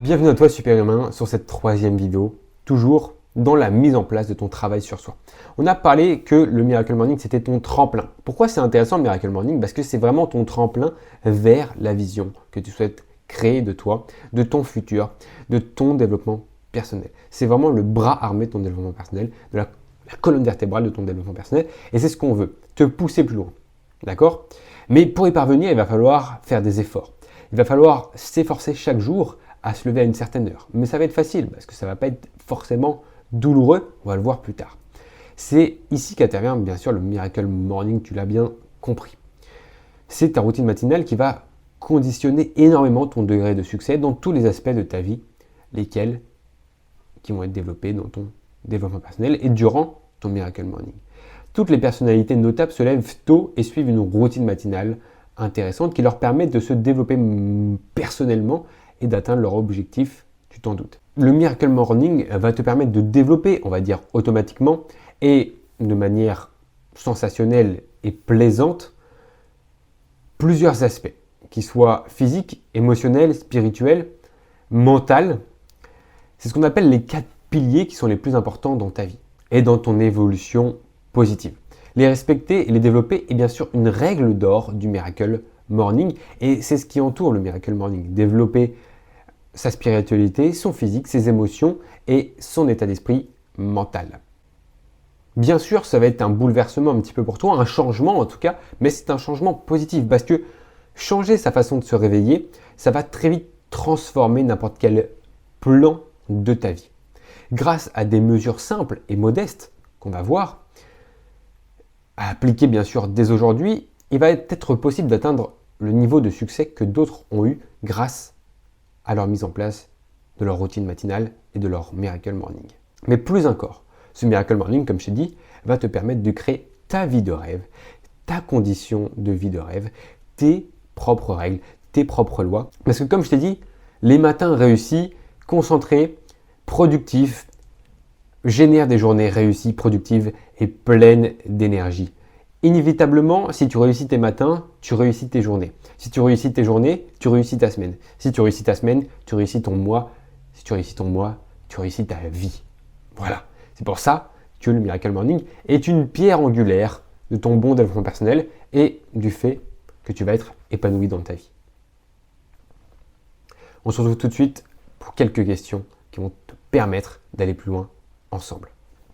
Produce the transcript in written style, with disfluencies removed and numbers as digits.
Bienvenue à toi Superhumain sur cette troisième vidéo, toujours dans la mise en place de ton travail sur soi. On a parlé que le Miracle Morning c'était ton tremplin. Pourquoi c'est intéressant le Miracle Morning? Parce que c'est vraiment ton tremplin vers la vision que tu souhaites créer de toi, de ton futur, de ton développement personnel. C'est vraiment le bras armé de ton développement personnel, de la colonne vertébrale de ton développement personnel et c'est ce qu'on veut, te pousser plus loin. D'accord? Mais pour y parvenir, il va falloir faire des efforts. Il va falloir s'efforcer chaque jour à se lever à une certaine heure. Mais ça va être facile parce que ça ne va pas être forcément douloureux, on va le voir plus tard. C'est ici qu'intervient bien sûr le Miracle Morning, tu l'as bien compris. C'est ta routine matinale qui va conditionner énormément ton degré de succès dans tous les aspects de ta vie, lesquels qui vont être développés dans ton développement personnel et durant ton Miracle Morning. Toutes les personnalités notables se lèvent tôt et suivent une routine matinale intéressante qui leur permet de se développer personnellement et d'atteindre leur objectif, tu t'en doutes. Le Miracle Morning va te permettre de développer, on va dire automatiquement et de manière sensationnelle et plaisante, plusieurs aspects, qu'ils soient physiques, émotionnels, spirituels, mentaux. C'est ce qu'on appelle les 4 piliers qui sont les plus importants dans ta vie et dans ton évolution positive. Les respecter et les développer est bien sûr une règle d'or du Miracle Morning et c'est ce qui entoure le Miracle Morning. Développer sa spiritualité, son physique, ses émotions et son état d'esprit mental. Bien sûr, ça va être un bouleversement un petit peu pour toi, un changement en tout cas, mais c'est un changement positif parce que changer sa façon de se réveiller, ça va très vite transformer n'importe quel plan de ta vie. Grâce à des mesures simples et modestes qu'on va voir, à appliquer bien sûr dès aujourd'hui, il va être possible d'atteindre le niveau de succès que d'autres ont eu grâce à leur mise en place de leur routine matinale et de leur Miracle Morning. Mais plus encore, ce Miracle Morning, comme je t'ai dit, va te permettre de créer ta vie de rêve, ta condition de vie de rêve, tes propres règles, tes propres lois. Parce que comme je t'ai dit, les matins réussis, concentrés, productifs, génèrent des journées réussies, productives et pleines d'énergie. Inévitablement, si tu réussis tes matins, tu réussis tes journées. Si tu réussis tes journées, tu réussis ta semaine. Si tu réussis ta semaine, tu réussis ton mois. Si tu réussis ton mois, tu réussis ta vie. Voilà. C'est pour ça que le Miracle Morning est une pierre angulaire de ton bon développement personnel et du fait que tu vas être épanoui dans ta vie. On se retrouve tout de suite pour quelques questions qui vont te permettre d'aller plus loin ensemble.